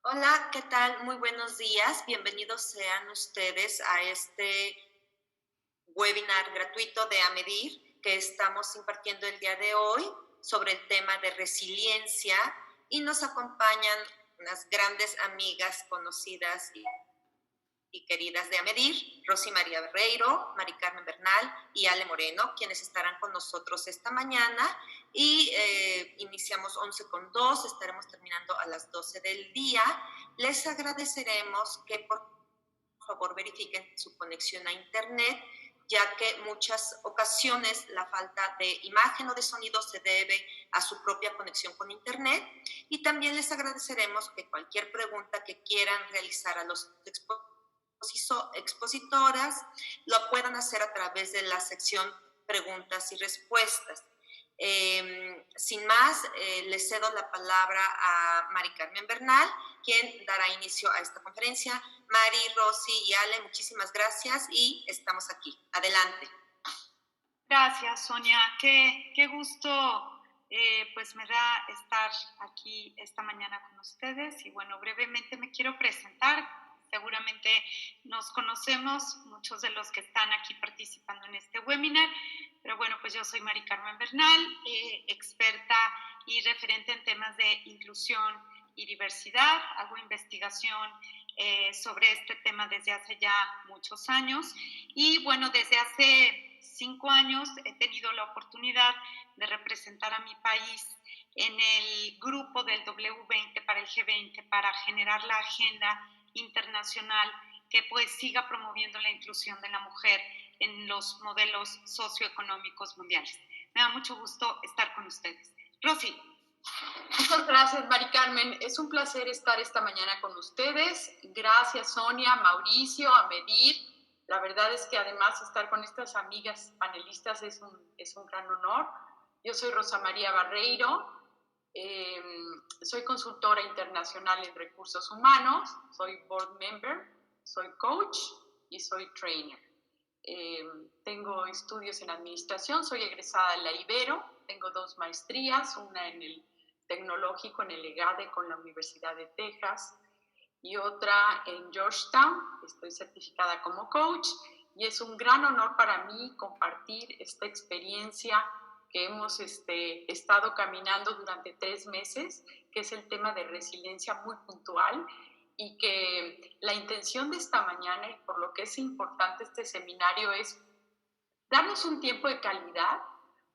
Hola, ¿qué tal? Muy buenos días. Bienvenidos sean ustedes a este webinar gratuito de AMEDIR que estamos impartiendo el día de hoy sobre el tema de resiliencia y nos acompañan unas grandes amigas conocidas y queridas de AMEDIR, Rosy María Barreiro, Mari Carmen Bernal y Ale Moreno, quienes estarán con nosotros esta mañana y iniciamos 11:02, estaremos terminando a las 12 del día. Les agradeceremos que por favor verifiquen su conexión a internet, ya que muchas ocasiones la falta de imagen o de sonido se debe a su propia conexión con internet, y también les agradeceremos que cualquier pregunta que quieran realizar a los expositoras lo puedan hacer a través de la sección preguntas y respuestas. Sin más, le cedo la palabra a Mari Carmen Bernal, quien dará inicio a esta conferencia. Mari, Rosy y Ale, muchísimas gracias y estamos aquí. Adelante. Gracias, Sonia. Qué gusto, pues me da estar aquí esta mañana con ustedes. Y bueno, brevemente me quiero presentar. Seguramente nos conocemos muchos de los que están aquí participando en este webinar, pero bueno, pues yo soy Mari Carmen Bernal, experta y referente en temas de inclusión y diversidad. Hago investigación sobre este tema desde hace ya muchos años y bueno, desde hace 5 años he tenido la oportunidad de representar a mi país en el grupo del W20 para el G20 para generar la agenda internacional que pues siga promoviendo la inclusión de la mujer en los modelos socioeconómicos mundiales. Me da mucho gusto estar con ustedes. Rosy. Muchas gracias, Mari Carmen. Es un placer estar esta mañana con ustedes. Gracias, Sonia, Mauricio, Amedir. La verdad es que además estar con estas amigas panelistas es un gran honor. Yo soy Rosa María Barreiro, soy consultora internacional en recursos humanos, soy board member, soy coach y soy trainer. Tengo estudios en administración, soy egresada de la Ibero, tengo 2 maestrías, una en el tecnológico en el EGADE con la Universidad de Texas y otra en Georgetown. Estoy certificada como coach y es un gran honor para mí compartir esta experiencia que hemos estado caminando durante 3 meses, que es el tema de resiliencia muy puntual, y que la intención de esta mañana y por lo que es importante este seminario es darnos un tiempo de calidad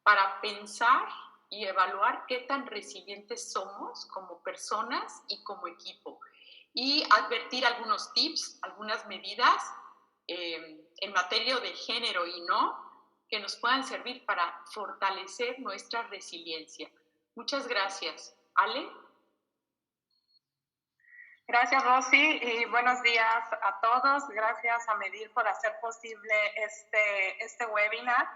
para pensar y evaluar qué tan resilientes somos como personas y como equipo, y advertir algunos tips, algunas medidas en materia de género y no, que nos puedan servir para fortalecer nuestra resiliencia. Muchas gracias. Ale. Gracias, Rosy, y buenos días a todos. Gracias a Medir por hacer posible este webinar.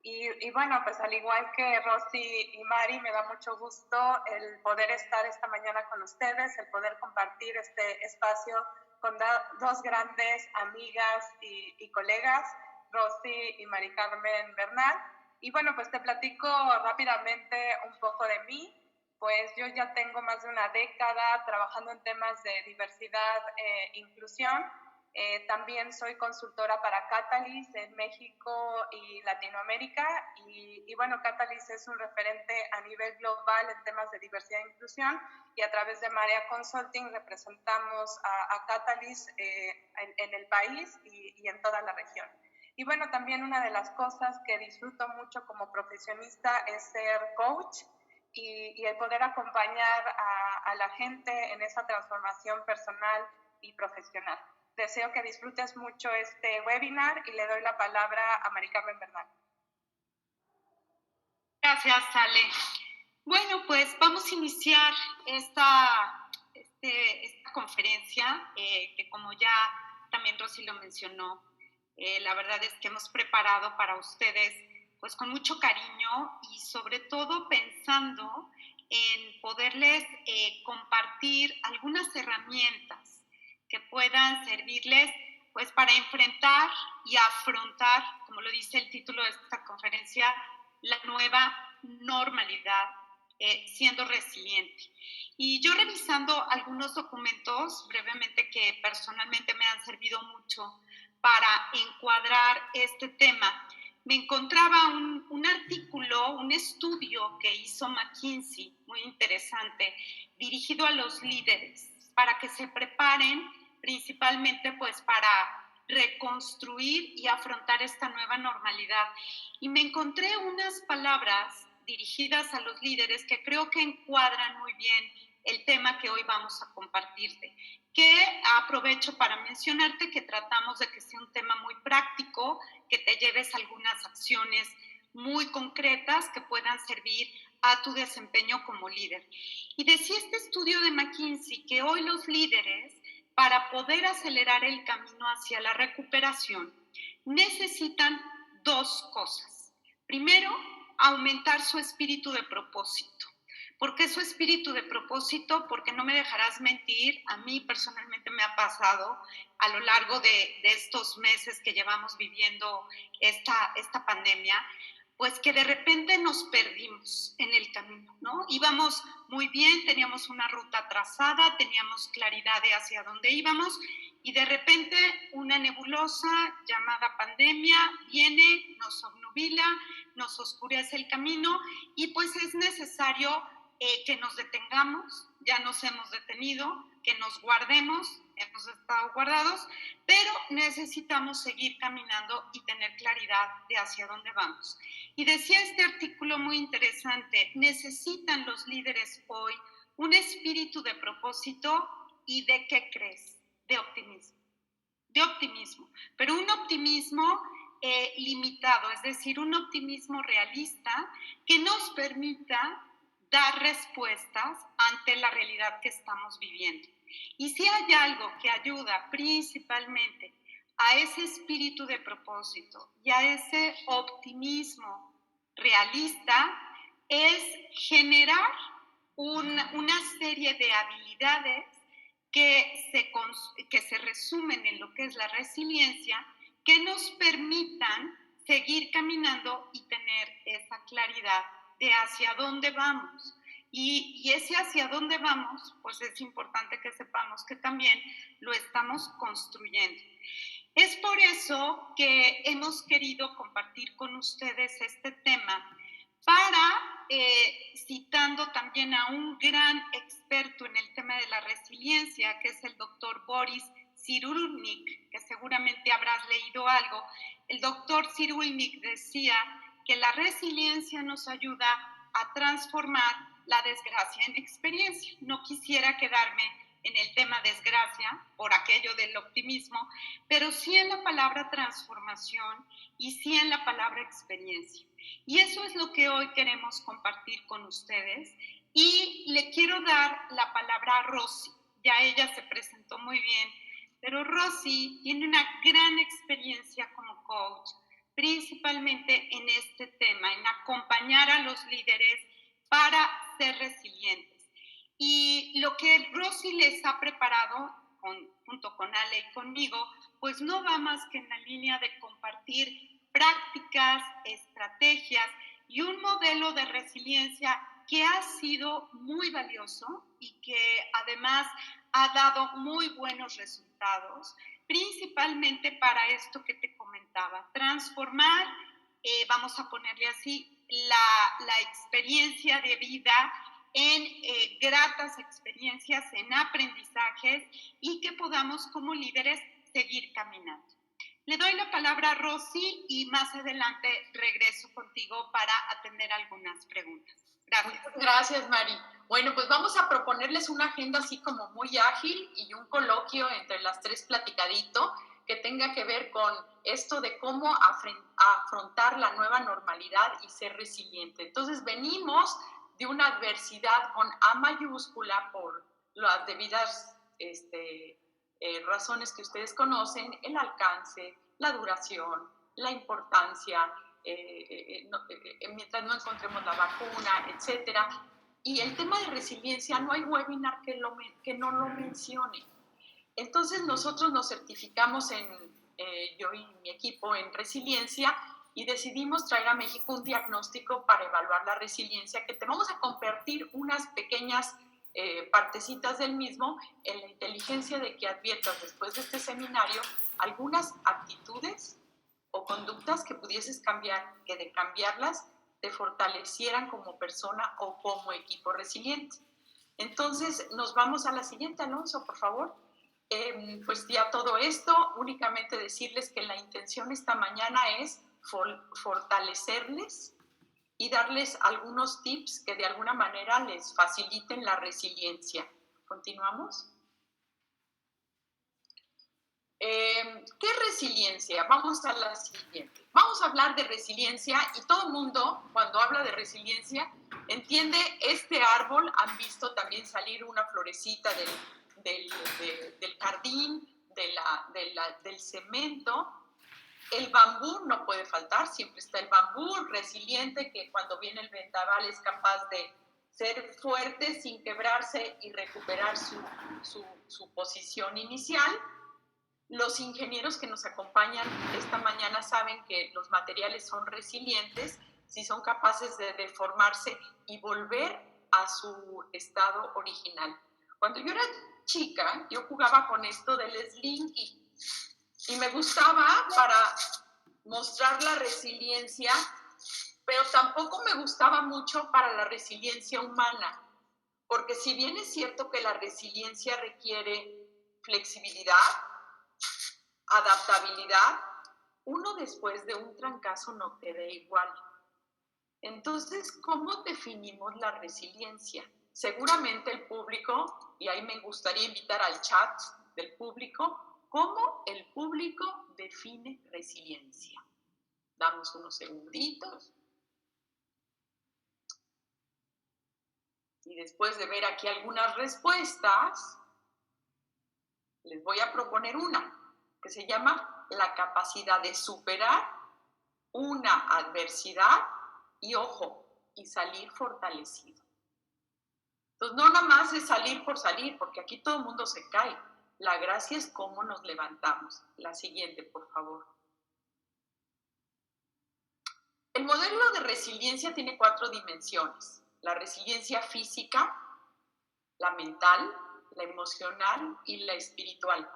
Y bueno, pues al igual que Rosy y Mari, me da mucho gusto el poder estar esta mañana con ustedes, el poder compartir este espacio con dos grandes amigas y colegas, Rosy y Mari Carmen Bernal. Y bueno, pues te platico rápidamente un poco de mí. Pues yo ya tengo más de una década trabajando en temas de diversidad e inclusión. También soy consultora para Catalyst en México y Latinoamérica. Y bueno, Catalyst es un referente a nivel global en temas de diversidad e inclusión. Y a través de Marea Consulting representamos a Catalyst en el país y en toda la región. Y bueno, también una de las cosas que disfruto mucho como profesionista es ser coach. Y el poder acompañar a la gente en esa transformación personal y profesional. Deseo que disfrutes mucho este webinar y le doy la palabra a Mari Carmen Bernal. Gracias, Ale. Bueno, pues vamos a iniciar esta conferencia, que como ya también Rosy lo mencionó, la verdad es que hemos preparado para ustedes pues con mucho cariño y sobre todo pensando en poderles compartir algunas herramientas que puedan servirles pues para enfrentar y afrontar, como lo dice el título de esta conferencia, la nueva normalidad siendo resiliente. Y yo revisando algunos documentos brevemente que personalmente me han servido mucho para encuadrar este tema, me encontraba un artículo, un estudio que hizo McKinsey, muy interesante, dirigido a los líderes, para que se preparen principalmente pues para reconstruir y afrontar esta nueva normalidad. Y me encontré unas palabras dirigidas a los líderes que creo que encuadran muy bien el tema que hoy vamos a compartirte, que aprovecho para mencionarte que tratamos de que sea un tema muy práctico, que te lleves algunas acciones muy concretas que puedan servir a tu desempeño como líder. Y decía este estudio de McKinsey que hoy los líderes, para poder acelerar el camino hacia la recuperación, necesitan dos cosas. Primero, aumentar su espíritu de propósito. ¿Por qué su espíritu de propósito? Porque no me dejarás mentir, a mí personalmente me ha pasado a lo largo de estos meses que llevamos viviendo esta pandemia, pues que de repente nos perdimos en el camino, ¿no? Íbamos muy bien, teníamos una ruta trazada, teníamos claridad de hacia dónde íbamos y de repente una nebulosa llamada pandemia viene, nos obnubila, nos oscurece el camino y pues es necesario que nos detengamos, ya nos hemos detenido, que nos guardemos, hemos estado guardados, pero necesitamos seguir caminando y tener claridad de hacia dónde vamos. Y decía este artículo muy interesante, necesitan los líderes hoy un espíritu de propósito y ¿de qué crees? De optimismo. De optimismo, pero un optimismo limitado, es decir, un optimismo realista que nos permita dar respuestas ante la realidad que estamos viviendo. Y si hay algo que ayuda principalmente a ese espíritu de propósito y a ese optimismo realista, es generar una serie de habilidades que se resumen en lo que es la resiliencia, que nos permitan seguir caminando y tener esa claridad de hacia dónde vamos. Y ese hacia dónde vamos, pues es importante que sepamos que también lo estamos construyendo. Es por eso que hemos querido compartir con ustedes este tema para, citando también a un gran experto en el tema de la resiliencia, que es el doctor Boris Cyrulnik, que seguramente habrás leído algo. El doctor Cyrulnik decía que la resiliencia nos ayuda a transformar la desgracia en experiencia. No quisiera quedarme en el tema desgracia por aquello del optimismo, pero sí en la palabra transformación y sí en la palabra experiencia. Y eso es lo que hoy queremos compartir con ustedes. Y le quiero dar la palabra a Rosy. Ya ella se presentó muy bien, pero Rosy tiene una gran experiencia como coach, principalmente en este tema, en acompañar a los líderes para ser resilientes. Y lo que Rosy les ha preparado, junto con Ale y conmigo, pues no va más que en la línea de compartir prácticas, estrategias y un modelo de resiliencia que ha sido muy valioso y que además ha dado muy buenos resultados, principalmente para esto que te comentaba, transformar, vamos a ponerle así, la experiencia de vida en gratas experiencias, en aprendizajes y que podamos como líderes seguir caminando. Le doy la palabra a Rosy y más adelante regreso contigo para atender algunas preguntas. Gracias. Muchas gracias, Mari. Bueno, pues vamos a proponerles una agenda así como muy ágil y un coloquio entre las tres platicadito que tenga que ver con esto de cómo afrontar la nueva normalidad y ser resiliente. Entonces venimos de una adversidad con A mayúscula por las debidas razones que ustedes conocen, el alcance, la duración, la importancia, mientras no encontremos la vacuna, etcétera. Y el tema de resiliencia, no hay webinar que no lo mencione. Entonces nosotros nos certificamos yo y mi equipo en resiliencia y decidimos traer a México un diagnóstico para evaluar la resiliencia, que te vamos a compartir unas pequeñas partecitas del mismo en la inteligencia de que adviertas después de este seminario algunas actitudes o conductas que pudieses cambiar, que de cambiarlas te fortalecieran como persona o como equipo resiliente. Entonces, nos vamos a la siguiente, Alonso, por favor. Pues ya todo esto, únicamente decirles que la intención esta mañana es fortalecerles y darles algunos tips que de alguna manera les faciliten la resiliencia. ¿Continuamos? ¿Qué es resiliencia? Vamos a la siguiente. Vamos a hablar de resiliencia y todo el mundo, cuando habla de resiliencia, entiende este árbol. Han visto también salir una florecita del jardín, del cemento. El bambú no puede faltar, siempre está el bambú resiliente que cuando viene el vendaval es capaz de ser fuerte sin quebrarse y recuperar su posición inicial. Los ingenieros que nos acompañan esta mañana saben que los materiales son resilientes si son capaces de deformarse y volver a su estado original. Cuando yo era chica, yo jugaba con esto del slinky y me gustaba para mostrar la resiliencia, pero tampoco me gustaba mucho para la resiliencia humana, porque si bien es cierto que la resiliencia requiere flexibilidad, adaptabilidad, uno después de un trancazo no queda igual. Entonces, ¿cómo definimos la resiliencia? Seguramente el público, y ahí me gustaría invitar al chat del público, ¿cómo el público define resiliencia? Damos unos segunditos. Y después de ver aquí algunas respuestas, les voy a proponer una que se llama la capacidad de superar una adversidad y, ojo, y salir fortalecido. Entonces, no nada más es salir por salir, porque aquí todo el mundo se cae. La gracia es cómo nos levantamos. La siguiente, por favor. El modelo de resiliencia tiene 4 dimensiones. La resiliencia física, la mental, la emocional y la espiritual.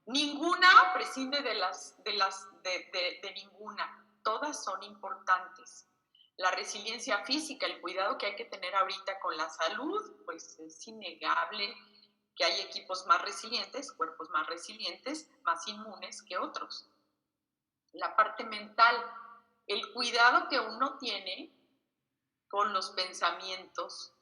Ninguna prescinde de ninguna. Todas son importantes. La resiliencia física, el cuidado que hay que tener ahorita con la salud, pues es innegable que hay equipos más resilientes, cuerpos más resilientes, más inmunes que otros. La parte mental, el cuidado que uno tiene con los pensamientos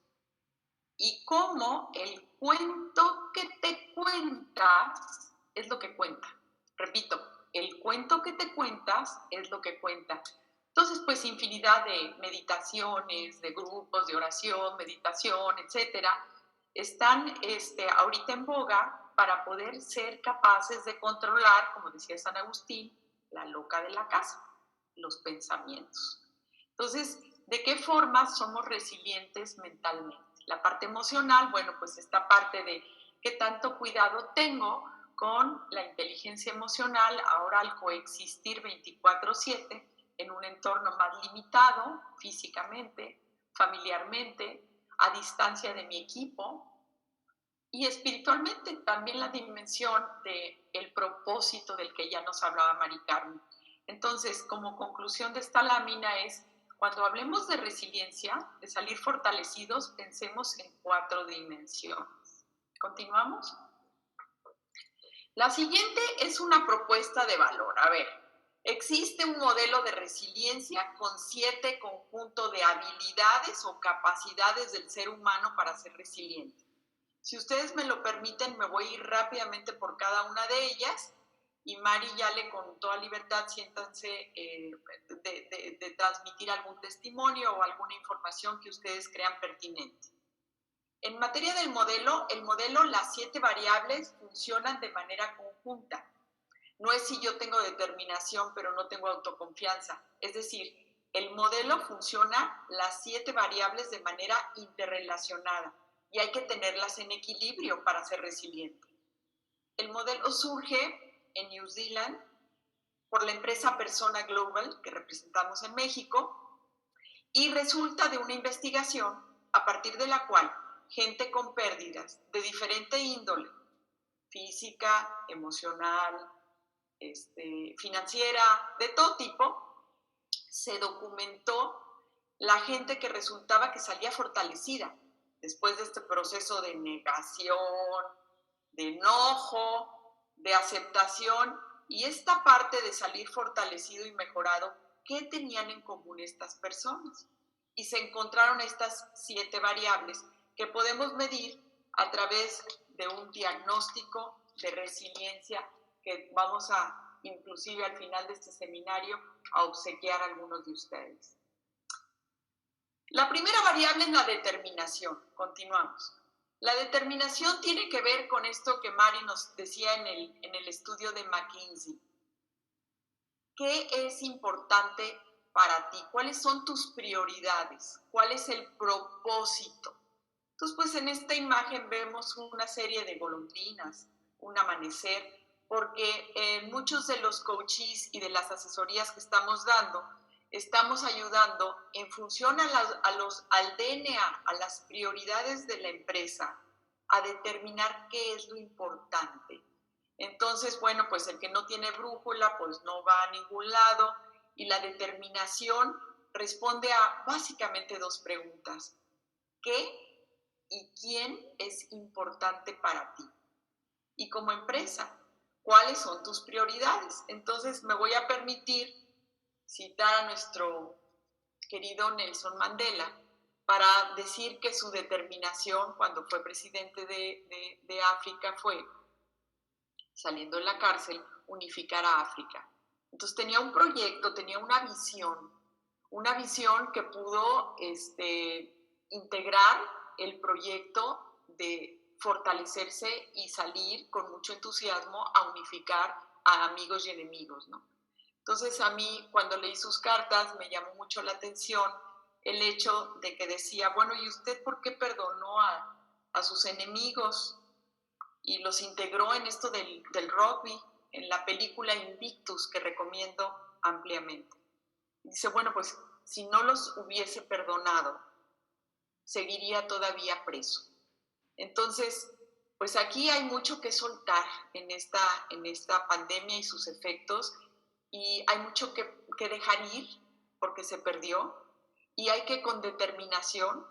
y cómo el cuento que te cuentas es lo que cuenta. Repito, el cuento que te cuentas es lo que cuenta. Entonces, pues infinidad de meditaciones, de grupos de oración, meditación, etcétera, están ahorita en boga para poder ser capaces de controlar, como decía San Agustín, la loca de la casa, los pensamientos. Entonces, ¿de qué forma somos resilientes mentalmente? La parte emocional, bueno, pues esta parte de qué tanto cuidado tengo con la inteligencia emocional ahora al coexistir 24/7 en un entorno más limitado físicamente, familiarmente, a distancia de mi equipo, y espiritualmente también la dimensión del propósito del que ya nos hablaba Mari Carmen. Entonces, como conclusión de esta lámina es, cuando hablemos de resiliencia, de salir fortalecidos, pensemos en 4 dimensiones. ¿Continuamos? La siguiente es una propuesta de valor. A ver, existe un modelo de resiliencia con 7 conjuntos de habilidades o capacidades del ser humano para ser resiliente. Si ustedes me lo permiten, me voy a ir rápidamente por cada una de ellas y Mari ya le con toda libertad siéntanse de transmitir algún testimonio o alguna información que ustedes crean pertinente. En materia del modelo, las 7 variables funcionan de manera conjunta. No es si yo tengo determinación, pero no tengo autoconfianza. Es decir, el modelo funciona las 7 variables de manera interrelacionada y hay que tenerlas en equilibrio para ser resiliente. El modelo surge en New Zealand por la empresa Persona Global, que representamos en México, y resulta de una investigación a partir de la cual gente con pérdidas de diferente índole, física, emocional, financiera, de todo tipo, se documentó la gente que resultaba que salía fortalecida después de este proceso de negación, de enojo, de aceptación, y esta parte de salir fortalecido y mejorado, ¿qué tenían en común estas personas? Y se encontraron estas 7 variables que podemos medir a través de un diagnóstico de resiliencia que vamos a, inclusive al final de este seminario, a obsequiar a algunos de ustedes. La primera variable es la determinación. Continuamos. La determinación tiene que ver con esto que Mari nos decía en el estudio de McKinsey. ¿Qué es importante para ti? ¿Cuáles son tus prioridades? ¿Cuál es el propósito? Entonces, pues en esta imagen vemos una serie de golondrinas, un amanecer, porque muchos de los coaches y de las asesorías que estamos dando, estamos ayudando en función al DNA, a las prioridades de la empresa, a determinar qué es lo importante. Entonces, bueno, pues el que no tiene brújula, pues no va a ningún lado, y la determinación responde a básicamente 2 preguntas. ¿Qué y quién es importante para ti? Y como empresa, ¿cuáles son tus prioridades? Entonces, me voy a permitir citar a nuestro querido Nelson Mandela para decir que su determinación cuando fue presidente de África fue, saliendo de la cárcel, unificar a África. Entonces tenía un proyecto, tenía una visión que pudo integrar el proyecto de fortalecerse y salir con mucho entusiasmo a unificar a amigos y enemigos, ¿no? Entonces a mí cuando leí sus cartas me llamó mucho la atención el hecho de que decía, bueno, ¿y usted por qué perdonó a sus enemigos y los integró en esto del rugby, en la película Invictus, que recomiendo ampliamente? Y dice, bueno, pues si no los hubiese perdonado, seguiría todavía preso. Entonces, pues aquí hay mucho que soltar en esta pandemia y sus efectos, y hay mucho que dejar ir porque se perdió, y hay que con determinación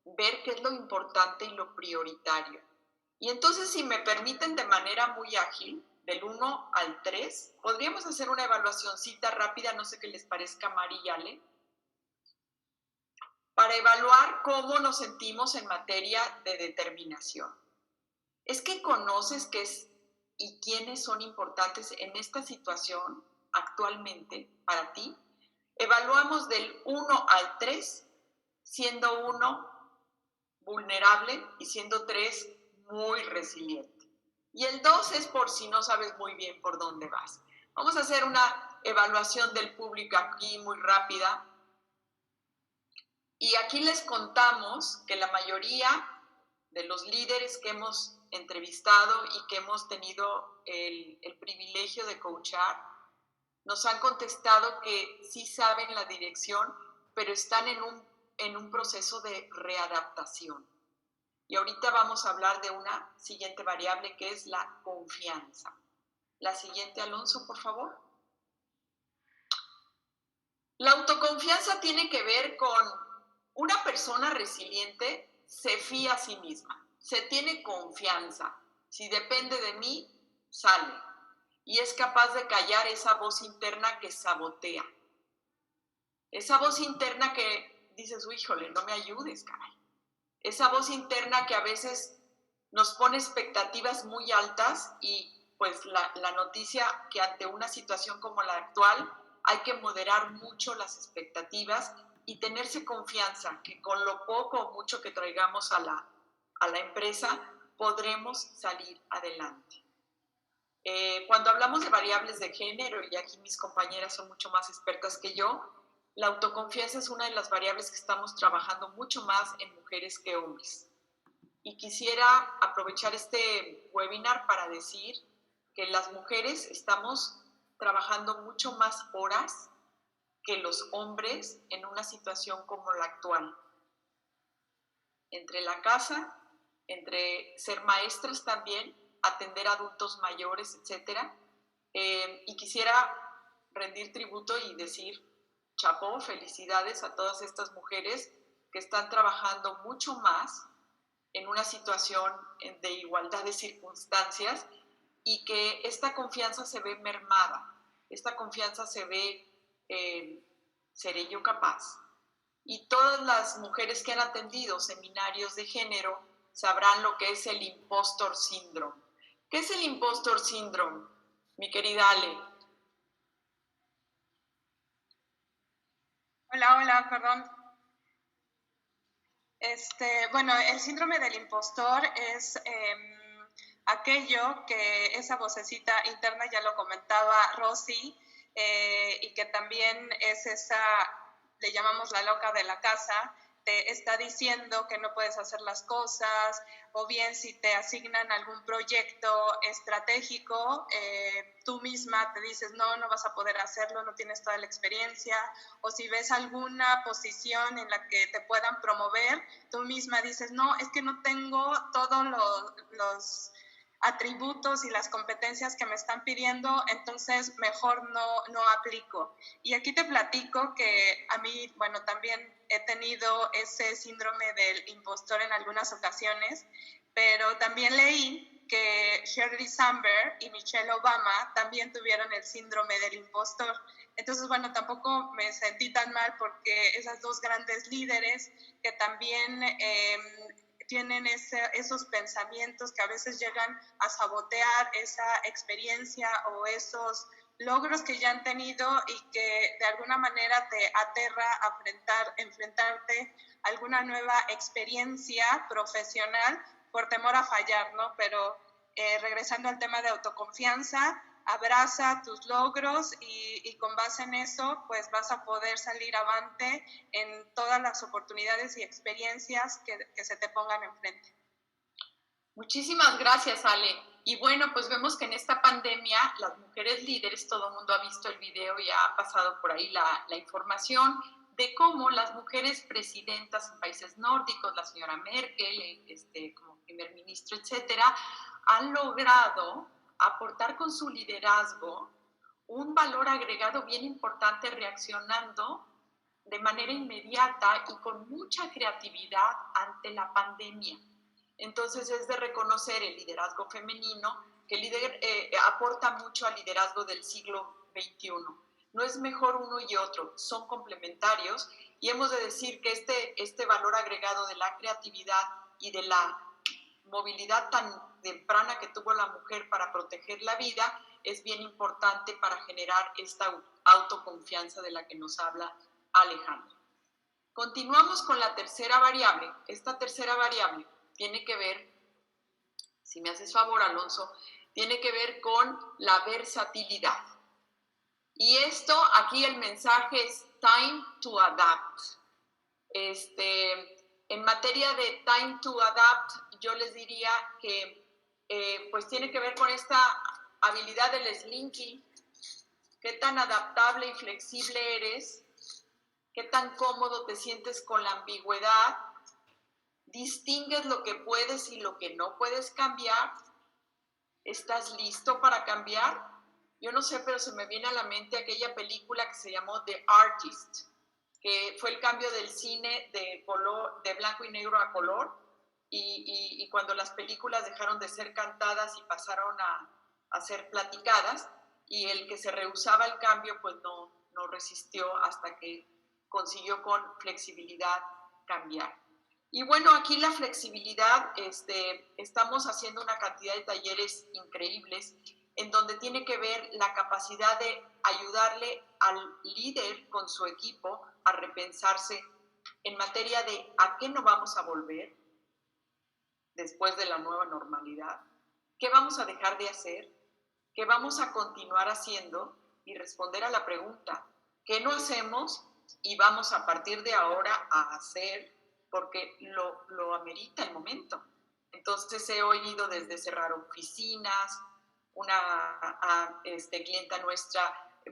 ver qué es lo importante y lo prioritario. Y entonces, si me permiten de manera muy ágil, del 1 al 3, podríamos hacer una evaluacioncita rápida, no sé qué les parezca, Mari y Ale, para evaluar cómo nos sentimos en materia de determinación. ¿Es que conoces qué es y quiénes son importantes en esta situación actualmente para ti? Evaluamos del 1 al 3, siendo 1 vulnerable y siendo 3 muy resiliente. Y el 2 es por si no sabes muy bien por dónde vas. Vamos a hacer una evaluación del público aquí muy rápida. Y aquí les contamos que la mayoría de los líderes que hemos entrevistado y que hemos tenido el privilegio de coachar, nos han contestado que sí saben la dirección, pero están en un proceso de readaptación. Y ahorita vamos a hablar de una siguiente variable que es la confianza. La siguiente, Alonso, por favor. La autoconfianza tiene que ver con una persona resiliente, se fía a sí misma, se tiene confianza. Si depende de mí, sale. Y es capaz de callar esa voz interna que sabotea. Esa voz interna que dices, híjole, no me ayudes, caray. Esa voz interna que a veces nos pone expectativas muy altas y pues la noticia que ante una situación como la actual hay que moderar mucho las expectativas y tenerse confianza que con lo poco o mucho que traigamos a la empresa podremos salir adelante. Cuando hablamos de variables de género, y aquí mis compañeras son mucho más expertas que yo, la autoconfianza es una de las variables que estamos trabajando mucho más en mujeres que hombres. Y quisiera aprovechar este webinar para decir que las mujeres estamos trabajando mucho más horas que los hombres en una situación como la actual. Entre la casa, entre ser maestras también, atender a adultos mayores, etc. Y quisiera rendir tributo y decir, chapó, felicidades a todas estas mujeres que están trabajando mucho más en una situación de igualdad de circunstancias y que esta confianza se ve mermada, esta confianza se ve, ¿seré yo capaz? Y todas las mujeres que han atendido seminarios de género sabrán lo que es el impostor syndrome. ¿Qué es el impostor syndrome, mi querida Ale? Hola, perdón. Bueno, el síndrome del impostor es aquello que esa vocecita interna, ya lo comentaba Rosy, y que también es esa, le llamamos la loca de la casa, te está diciendo que no puedes hacer las cosas, o bien si te asignan algún proyecto estratégico, tú misma te dices, no vas a poder hacerlo, no tienes toda la experiencia, o si ves alguna posición en la que te puedan promover, tú misma dices, no, es que no tengo todos los atributos y las competencias que me están pidiendo, entonces mejor no aplico. Y aquí te platico que a mí, bueno, también he tenido ese síndrome del impostor en algunas ocasiones, pero también leí que Sheryl Sandberg y Michelle Obama también tuvieron el síndrome del impostor. Entonces, bueno, tampoco me sentí tan mal porque esas dos grandes líderes que también tienen esos pensamientos que a veces llegan a sabotear esa experiencia o esos logros que ya han tenido y que de alguna manera te aterra a enfrentarte a alguna nueva experiencia profesional por temor a fallar, ¿no? Pero regresando al tema de autoconfianza, abraza tus logros y con base en eso, pues vas a poder salir avante en todas las oportunidades y experiencias que se te pongan enfrente. Muchísimas gracias, Ale. Y bueno, pues vemos que en esta pandemia las mujeres líderes, todo el mundo ha visto el video y ha pasado por ahí la información de cómo las mujeres presidentas en países nórdicos, la señora Merkel, como primer ministro, etcétera, han logrado aportar con su liderazgo un valor agregado bien importante, reaccionando de manera inmediata y con mucha creatividad ante la pandemia. Entonces es de reconocer el liderazgo femenino, que aporta mucho al liderazgo del siglo XXI. No es mejor uno y otro, son complementarios, y hemos de decir que este valor agregado de la creatividad y de la movilidad tan temprana que tuvo la mujer para proteger la vida es bien importante para generar esta autoconfianza de la que nos habla Alejandra. Continuamos con la tercera variable. Esta tercera variable tiene que ver, si me haces favor, Alonso, tiene que ver con la versatilidad. Y esto, aquí el mensaje es time to adapt. En materia de time to adapt, yo les diría que pues tiene que ver con esta habilidad del slinky. Qué tan adaptable y flexible eres, qué tan cómodo te sientes con la ambigüedad, distingues lo que puedes y lo que no puedes cambiar, ¿estás listo para cambiar? Yo no sé, pero se me viene a la mente aquella película que se llamó The Artist, que fue el cambio del cine de blanco y negro a color, y cuando las películas dejaron de ser cantadas y pasaron a ser platicadas, y el que se rehusaba el cambio pues no resistió hasta que consiguió con flexibilidad cambiar. Y bueno, aquí la flexibilidad, estamos haciendo una cantidad de talleres increíbles en donde tiene que ver la capacidad de ayudarle al líder con su equipo a repensarse en materia de a qué no vamos a volver después de la nueva normalidad, qué vamos a dejar de hacer, qué vamos a continuar haciendo y responder a la pregunta, ¿qué no hacemos y vamos a partir de ahora a hacer porque lo amerita el momento? Entonces he oído desde cerrar oficinas, clienta nuestra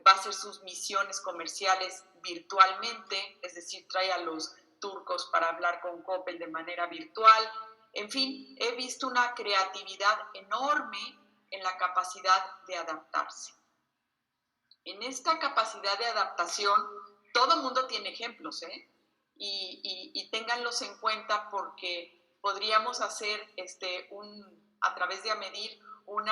va a hacer sus misiones comerciales virtualmente, es decir, trae a los turcos para hablar con Coppel de manera virtual. En fin, he visto una creatividad enorme en la capacidad de adaptarse. En esta capacidad de adaptación, todo el mundo tiene ejemplos, y ténganlos en cuenta porque podríamos hacer a través de AMEDIR un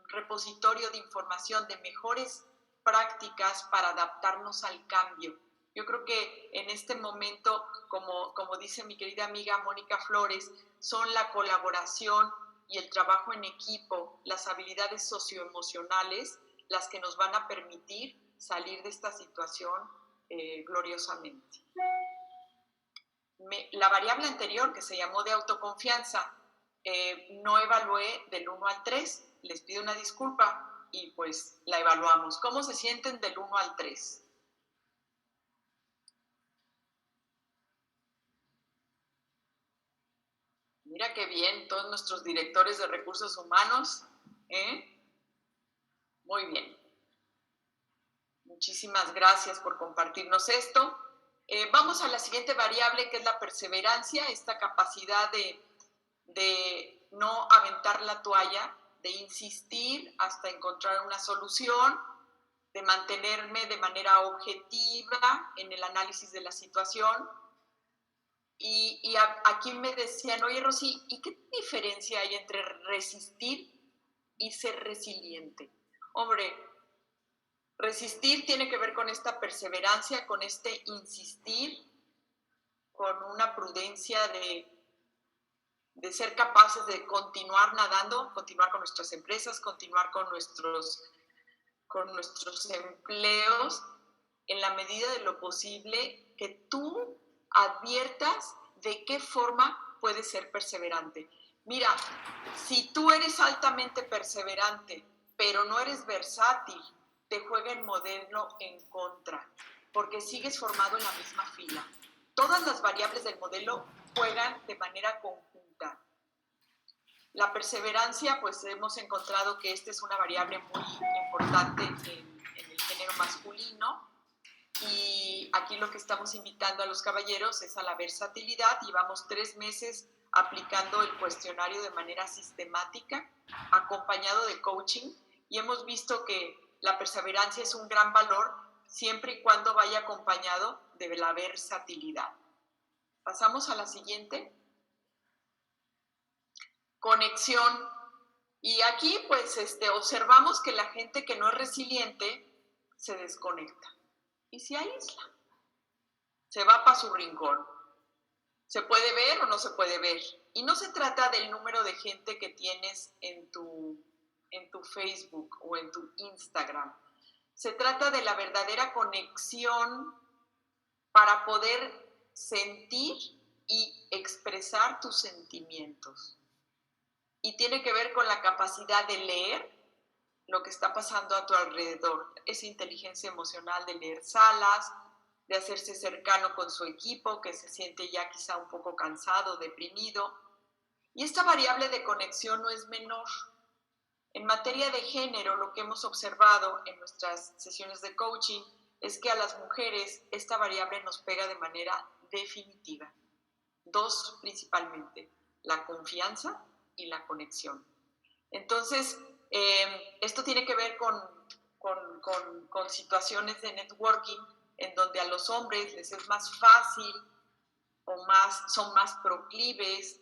repositorio de información de mejores prácticas para adaptarnos al cambio. Yo creo que en este momento, como dice mi querida amiga Mónica Flores, son la colaboración y el trabajo en equipo, las habilidades socioemocionales, las que nos van a permitir salir de esta situación gloriosamente. La variable anterior, que se llamó de autoconfianza, no evalué del 1 al 3. Les pido una disculpa y pues la evaluamos. ¿Cómo se sienten del 1 al 3? Mira qué bien, todos nuestros directores de recursos humanos. Muy bien. Muchísimas gracias por compartirnos esto. Vamos a la siguiente variable, que es la perseverancia, esta capacidad de no aventar la toalla, de insistir hasta encontrar una solución, de mantenerme de manera objetiva en el análisis de la situación. Y aquí me decían, oye Rosy, ¿y qué diferencia hay entre resistir y ser resiliente? Hombre, resistir tiene que ver con esta perseverancia, con este insistir, con una prudencia de ser capaces de continuar nadando, continuar con nuestras empresas, continuar con nuestros empleos, en la medida de lo posible que tú adviertas de qué forma puedes ser perseverante. Mira, si tú eres altamente perseverante, pero no eres versátil, te juega el modelo en contra, porque sigues formado en la misma fila. Todas las variables del modelo juegan de manera conjunta. La perseverancia, pues hemos encontrado que esta es una variable muy importante en el género masculino, y aquí lo que estamos invitando a los caballeros es a la versatilidad. Llevamos 3 meses aplicando el cuestionario de manera sistemática, acompañado de coaching, y hemos visto que la perseverancia es un gran valor siempre y cuando vaya acompañado de la versatilidad. Pasamos a la siguiente. Conexión. Y aquí pues observamos que la gente que no es resiliente se desconecta y se aísla, se va para su rincón. ¿Se puede ver o no se puede ver? Y no se trata del número de gente que tienes en tu Facebook o en tu Instagram. Se trata de la verdadera conexión para poder sentir y expresar tus sentimientos. Y tiene que ver con la capacidad de leer lo que está pasando a tu alrededor. Esa inteligencia emocional de leer salas, de hacerse cercano con su equipo, que se siente ya quizá un poco cansado, deprimido. Y esta variable de conexión no es menor. En materia de género, lo que hemos observado en nuestras sesiones de coaching es que a las mujeres esta variable nos pega de manera definitiva. 2 principalmente, la confianza y la conexión. Entonces, esto tiene que ver con situaciones de networking en donde a los hombres les es más fácil o son más proclives,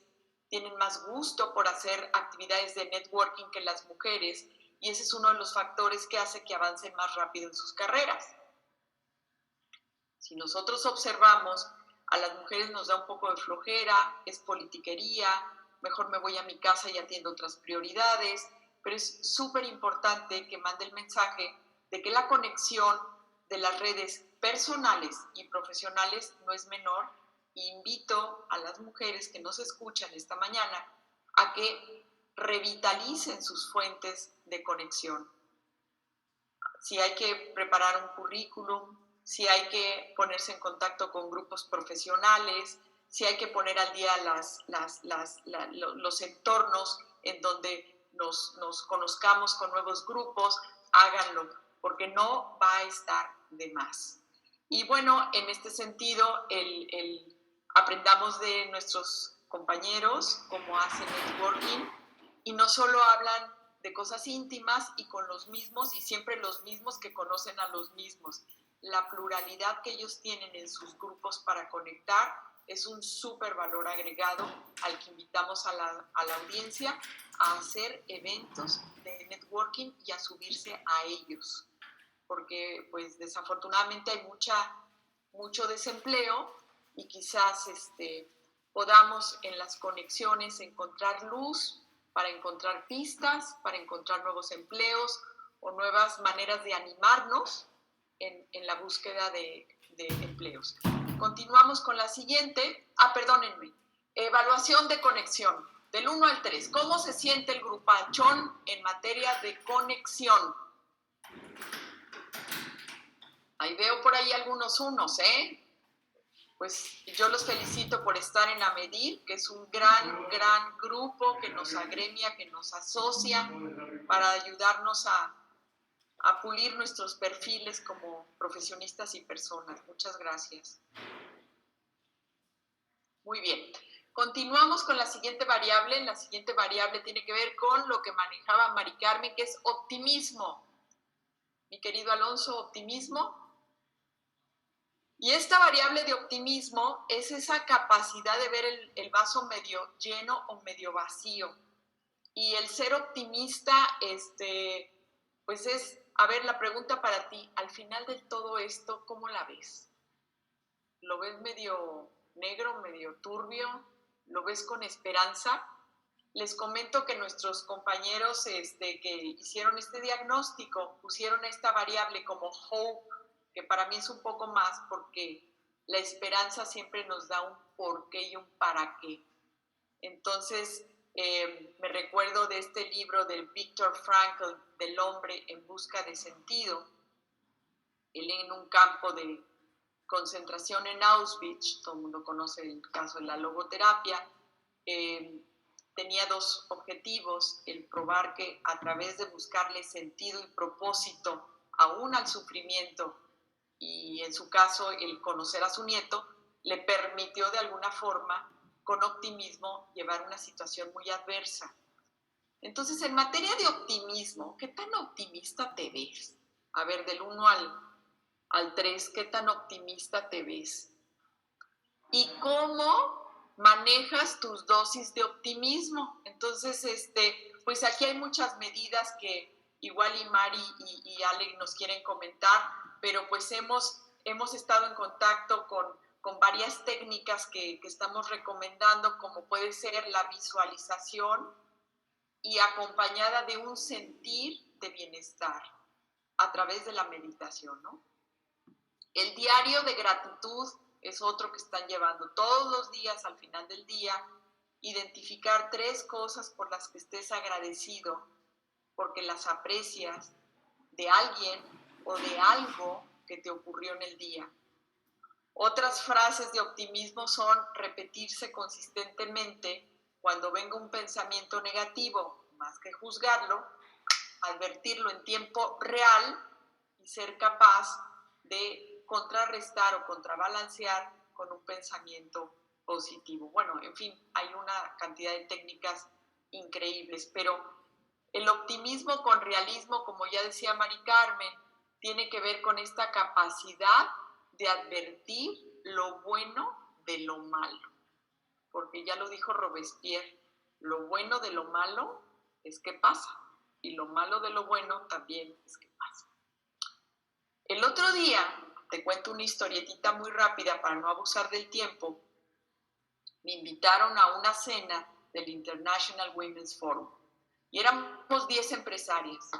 tienen más gusto por hacer actividades de networking que las mujeres, y ese es uno de los factores que hace que avancen más rápido en sus carreras. Si nosotros observamos, a las mujeres nos da un poco de flojera, es politiquería, mejor me voy a mi casa y atiendo otras prioridades, pero es súper importante que mande el mensaje de que la conexión de las redes personales y profesionales no es menor. Invito a las mujeres que nos escuchan esta mañana a que revitalicen sus fuentes de conexión. Si hay que preparar un currículum, si hay que ponerse en contacto con grupos profesionales, si hay que poner al día los entornos en donde nos conozcamos con nuevos grupos, háganlo, porque no va a estar de más. Y bueno, en este sentido, aprendamos de nuestros compañeros cómo hacen networking y no solo hablan de cosas íntimas y con los mismos y siempre los mismos que conocen a los mismos. La pluralidad que ellos tienen en sus grupos para conectar es un súper valor agregado al que invitamos a la audiencia a hacer eventos de networking y a subirse a ellos. Porque pues desafortunadamente hay mucho desempleo y quizás podamos en las conexiones encontrar luz para encontrar pistas, para encontrar nuevos empleos o nuevas maneras de animarnos en la búsqueda de empleos. Continuamos con la siguiente. Perdónenme. Evaluación de conexión. Del 1 al 3. ¿Cómo se siente el grupachón en materia de conexión? Ahí veo por ahí algunos unos, ¿eh? Pues yo los felicito por estar en AMEDIR, que es un gran grupo que nos agremia, que nos asocia para ayudarnos a pulir nuestros perfiles como profesionistas y personas. Muchas gracias. Muy bien. Continuamos con la siguiente variable. La siguiente variable tiene que ver con lo que manejaba Mari Carmen, que es optimismo. Mi querido Alonso, optimismo. Y esta variable de optimismo es esa capacidad de ver el vaso medio lleno o medio vacío. Y el ser optimista, pues es, a ver, la pregunta para ti, al final de todo esto, ¿cómo la ves? ¿Lo ves medio negro, medio turbio? ¿Lo ves con esperanza? Les comento que nuestros compañeros que hicieron este diagnóstico pusieron esta variable como hope, que para mí es un poco más porque la esperanza siempre nos da un porqué y un para qué. Entonces, me recuerdo de este libro del Viktor Frankl, del hombre en busca de sentido. Él en un campo de concentración en Auschwitz, todo el mundo conoce el caso de la logoterapia, tenía dos objetivos: el probar que a través de buscarle sentido y propósito aún al sufrimiento, y en su caso el conocer a su nieto, le permitió de alguna forma, con optimismo, llevar una situación muy adversa. Entonces, en materia de optimismo, ¿qué tan optimista te ves? A ver, del 1 al 3, ¿qué tan optimista te ves? ¿Y cómo manejas tus dosis de optimismo? Entonces, pues aquí hay muchas medidas que igual y Mari y Ale nos quieren comentar, pero pues hemos estado en contacto con varias técnicas que estamos recomendando, como puede ser la visualización y acompañada de un sentir de bienestar a través de la meditación, ¿no? El diario de gratitud es otro que están llevando todos los días. Al final del día, identificar 3 cosas por las que estés agradecido, porque las aprecias, de alguien o de algo que te ocurrió en el día. Otras frases de optimismo son repetirse consistentemente cuando venga un pensamiento negativo, más que juzgarlo, advertirlo en tiempo real y ser capaz de contrarrestar o contrabalancear con un pensamiento positivo. Bueno, en fin, hay una cantidad de técnicas increíbles, pero el optimismo con realismo, como ya decía Mari Carmen, tiene que ver con esta capacidad de advertir lo bueno de lo malo. Porque ya lo dijo Robespierre, lo bueno de lo malo es que pasa, y lo malo de lo bueno también es que pasa. El otro día, te cuento una historietita muy rápida para no abusar del tiempo, me invitaron a una cena del International Women's Forum y éramos 10 empresarias,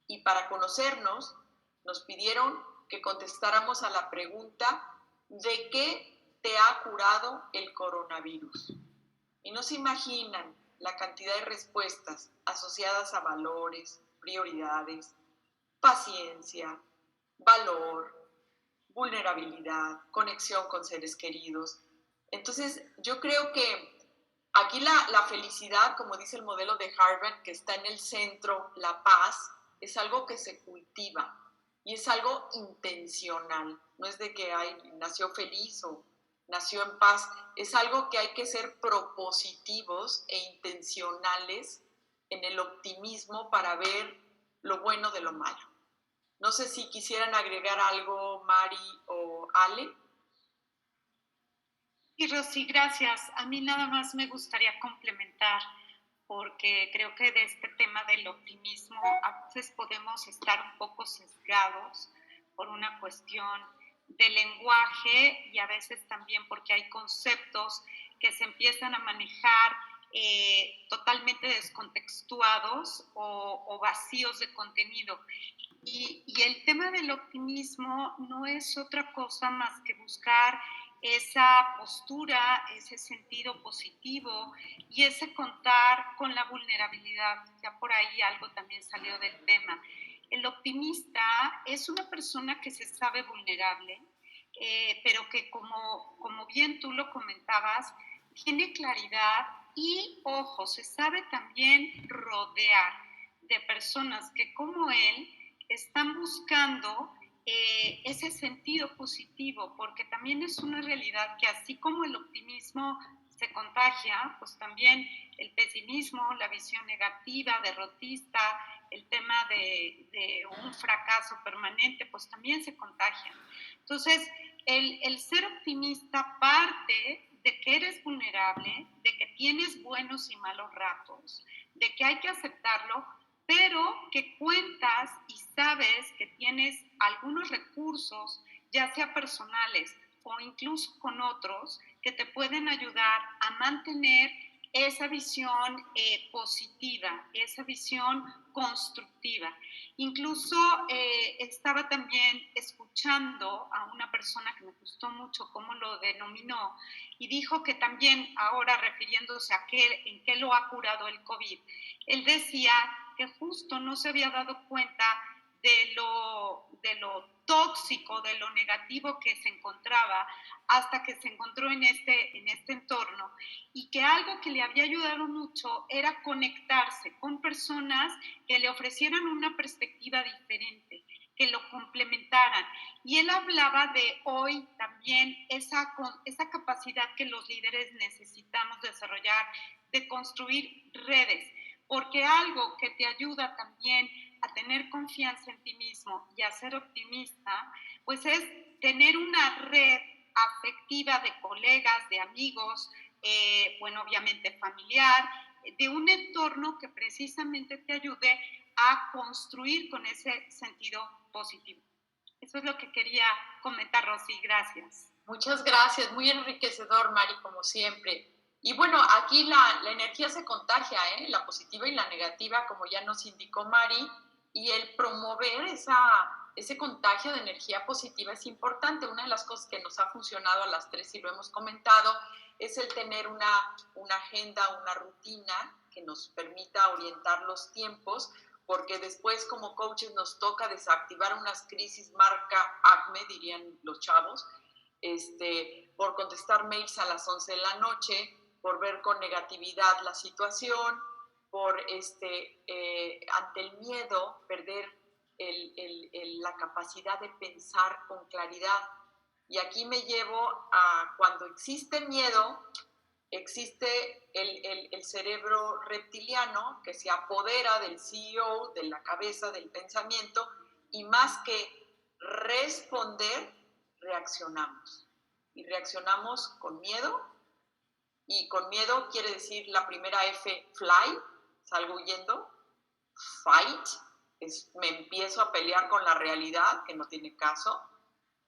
y para conocernos nos pidieron que contestáramos a la pregunta: ¿de qué te ha curado el coronavirus? Y no se imaginan la cantidad de respuestas asociadas a valores, prioridades, paciencia, valor, vulnerabilidad, conexión con seres queridos. Entonces, yo creo que Aquí la felicidad, como dice el modelo de Harvard, que está en el centro, la paz, es algo que se cultiva y es algo intencional. No es de que nació feliz o nació en paz, es algo que hay que ser propositivos e intencionales en el optimismo para ver lo bueno de lo malo. No sé si quisieran agregar algo, Mari o Ale. Y Rosy, gracias. A mí nada más me gustaría complementar, porque creo que de este tema del optimismo a veces podemos estar un poco sesgados por una cuestión de lenguaje y a veces también porque hay conceptos que se empiezan a manejar totalmente descontextuados o vacíos de contenido. Y el tema del optimismo no es otra cosa más que buscar esa postura, ese sentido positivo y ese contar con la vulnerabilidad. Ya por ahí algo también salió del tema. El optimista es una persona que se sabe vulnerable, pero que como bien tú lo comentabas, tiene claridad y, ojo, se sabe también rodear de personas que como él están buscando ese sentido positivo, porque también es una realidad que así como el optimismo se contagia, pues también el pesimismo, la visión negativa, derrotista, el tema de un fracaso permanente, pues también se contagian. Entonces, el ser optimista parte de que eres vulnerable, de que tienes buenos y malos ratos, de que hay que aceptarlo, pero que cuentas y sabes que tienes algunos recursos, ya sea personales o incluso con otros, que te pueden ayudar a mantener esa visión positiva, esa visión constructiva. Incluso estaba también escuchando a una persona que me gustó mucho cómo lo denominó y dijo que también ahora refiriéndose a en qué lo ha curado el COVID, él decía que justo no se había dado cuenta de lo tóxico, de lo negativo que se encontraba hasta que se encontró en este entorno y que algo que le había ayudado mucho era conectarse con personas que le ofrecieran una perspectiva diferente, que lo complementaran. Y él hablaba de hoy también esa capacidad que los líderes necesitamos desarrollar de construir redes, porque algo que te ayuda también a tener confianza en ti mismo y a ser optimista, pues es tener una red afectiva de colegas, de amigos, bueno, obviamente familiar, de un entorno que precisamente te ayude a construir con ese sentido positivo. Eso es lo que quería comentar, Rosy. Gracias. Muchas gracias. Muy enriquecedor, Mari, como siempre. Y bueno, aquí la energía se contagia, la positiva y la negativa, como ya nos indicó Mari, y el promover ese contagio de energía positiva es importante. Una de las cosas que nos ha funcionado a las tres y lo hemos comentado es el tener una agenda, una rutina que nos permita orientar los tiempos, porque después como coaches nos toca desactivar unas crisis marca ACME, dirían los chavos, por contestar mails a las 11 de la noche, por ver con negatividad la situación, por ante el miedo perder la capacidad de pensar con claridad. Y aquí me llevo a cuando existe miedo, existe el cerebro reptiliano que se apodera del CEO, de la cabeza, del pensamiento, y más que responder, reaccionamos. Y reaccionamos con miedo, y con miedo quiere decir la primera F, fly, salgo huyendo, fight, me empiezo a pelear con la realidad, que no tiene caso,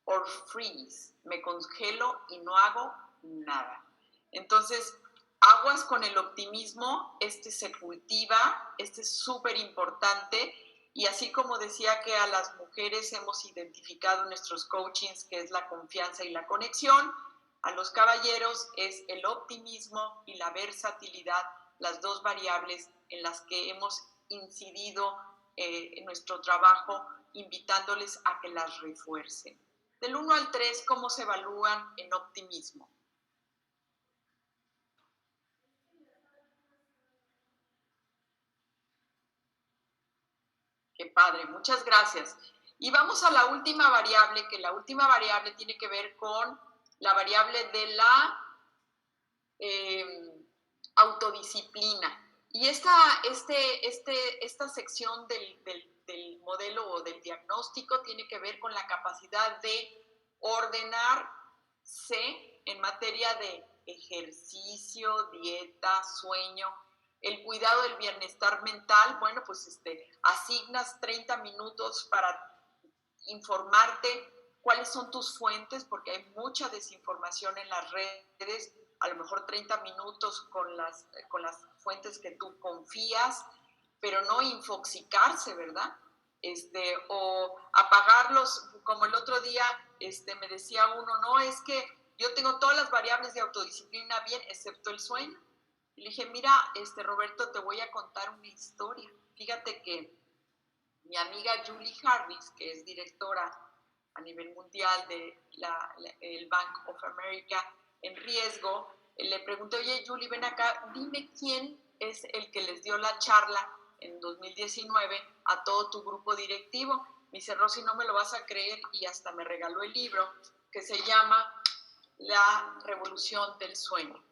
or freeze, me congelo y no hago nada. Entonces, aguas con el optimismo, se cultiva, es súper importante, y así como decía que a las mujeres hemos identificado en nuestros coachings que es la confianza y la conexión, a los caballeros es el optimismo y la versatilidad, las dos variables en las que hemos incidido en nuestro trabajo, invitándoles a que las refuercen. Del 1 al 3, ¿cómo se evalúan en optimismo? Qué padre, muchas gracias. Y vamos a la última variable, que la última variable tiene que ver con la variable de la autodisciplina. Y esta sección del modelo o del diagnóstico tiene que ver con la capacidad de ordenarse en materia de ejercicio, dieta, sueño, el cuidado del bienestar mental. Bueno, pues asignas 30 minutos para informarte cuáles son tus fuentes, porque hay mucha desinformación en las redes, a lo mejor 30 minutos con las fuentes que tú confías, pero no infoxicarse, ¿verdad? O apagarlos, como el otro día me decía uno, no, es que yo tengo todas las variables de autodisciplina bien, excepto el sueño. Y le dije, mira, Roberto, te voy a contar una historia. Fíjate que mi amiga Julie Harris, que es directora a nivel mundial el Bank of America en riesgo, le pregunté, oye, Julie, ven acá, dime quién es el que les dio la charla en 2019 a todo tu grupo directivo. Me dice, Rosy, no me lo vas a creer, y hasta me regaló el libro que se llama La Revolución del Sueño.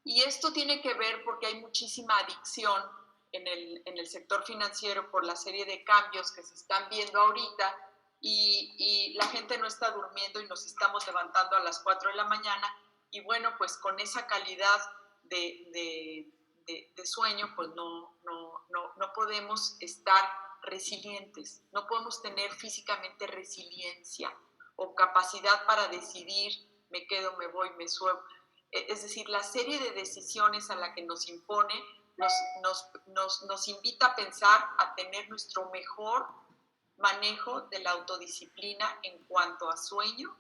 Y esto tiene que ver porque hay muchísima adicción en el sector financiero por la serie de cambios que se están viendo ahorita, y la gente no está durmiendo y nos estamos levantando a las 4 de la mañana, y bueno, pues con esa calidad de sueño, pues no podemos estar resilientes, no podemos tener físicamente resiliencia o capacidad para decidir, me quedo, me voy, me subo. Es decir, la serie de decisiones a la que nos impone nos invita a pensar, a tener nuestro mejor manejo de la autodisciplina en cuanto a sueño.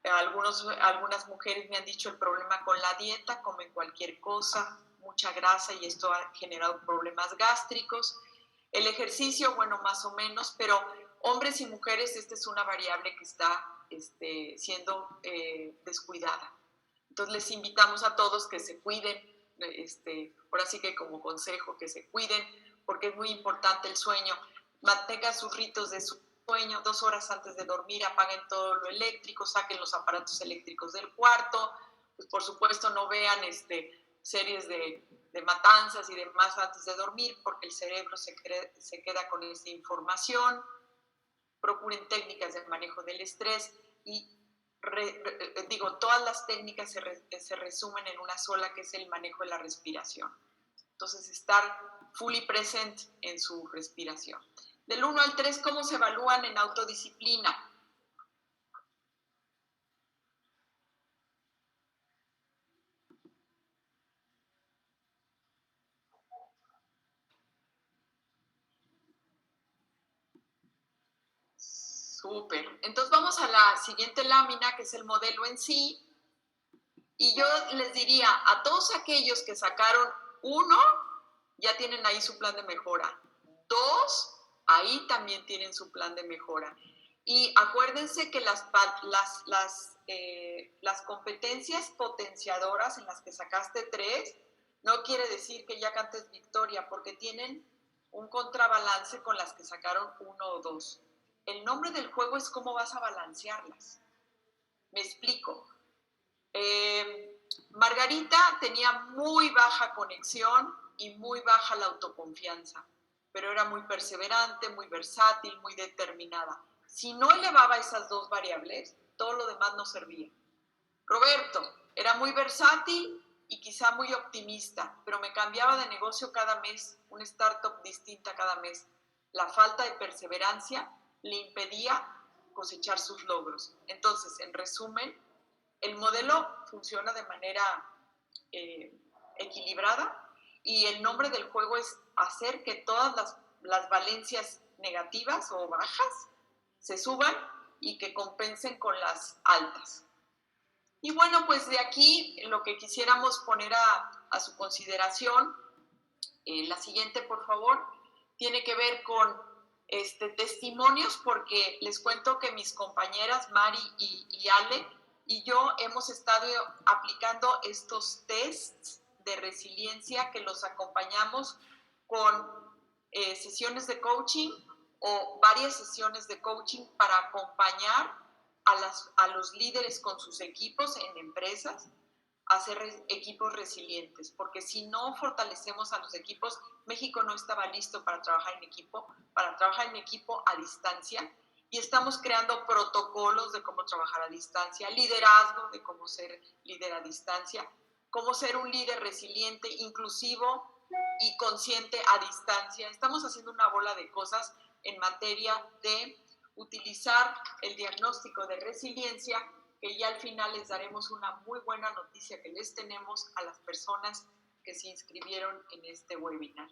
Algunas mujeres me han dicho el problema con la dieta, comen cualquier cosa, mucha grasa, y esto ha generado problemas gástricos. El ejercicio, bueno, más o menos, pero hombres y mujeres, esta es una variable que está siendo descuidada. Entonces les invitamos a todos que se cuiden, ahora sí que como consejo, que se cuiden, porque es muy importante el sueño. Mantengan sus ritos de sueño, 2 horas antes de dormir, apaguen todo lo eléctrico, saquen los aparatos eléctricos del cuarto, pues por supuesto no vean series de matanzas y demás antes de dormir, porque el cerebro se queda con esa información. Procuren técnicas de manejo del estrés, y todas las técnicas se resumen en una sola, que es el manejo de la respiración. Entonces, estar fully present en su respiración. Del 1 al 3, ¿cómo se evalúan en autodisciplina? Súper. Entonces vamos a la siguiente lámina, que es el modelo en sí. Y yo les diría a todos aquellos que sacaron 1, ya tienen ahí su plan de mejora. 2, ahí también tienen su plan de mejora. Y acuérdense que las competencias potenciadoras en las que sacaste 3, no quiere decir que ya cantes victoria, porque tienen un contrabalance con las que sacaron 1 o 2. El nombre del juego es cómo vas a balancearlas. Me explico. Margarita tenía muy baja conexión y muy baja la autoconfianza, pero era muy perseverante, muy versátil, muy determinada. Si no elevaba esas 2 variables, todo lo demás no servía. Roberto era muy versátil y quizá muy optimista, pero me cambiaba de negocio cada mes, una startup distinta cada mes. La falta de perseverancia le impedía cosechar sus logros. Entonces, en resumen, el modelo funciona de manera equilibrada, y el nombre del juego es hacer que todas las valencias negativas o bajas se suban y que compensen con las altas. Y bueno, pues de aquí lo que quisiéramos poner a su consideración, la siguiente, por favor, tiene que ver con testimonios, porque les cuento que mis compañeras Mari y Ale y yo hemos estado aplicando estos tests de resiliencia, que los acompañamos con sesiones de coaching o varias sesiones de coaching para acompañar a los líderes con sus equipos en empresas a hacer equipos resilientes, porque si no fortalecemos a los equipos, México no estaba listo para trabajar en equipo a distancia, y estamos creando protocolos de cómo trabajar a distancia, liderazgo de cómo ser líder a distancia, cómo ser un líder resiliente, inclusivo y consciente a distancia. Estamos haciendo una bola de cosas en materia de utilizar el diagnóstico de resiliencia, que ya al final les daremos una muy buena noticia que les tenemos a las personas que se inscribieron en este webinar.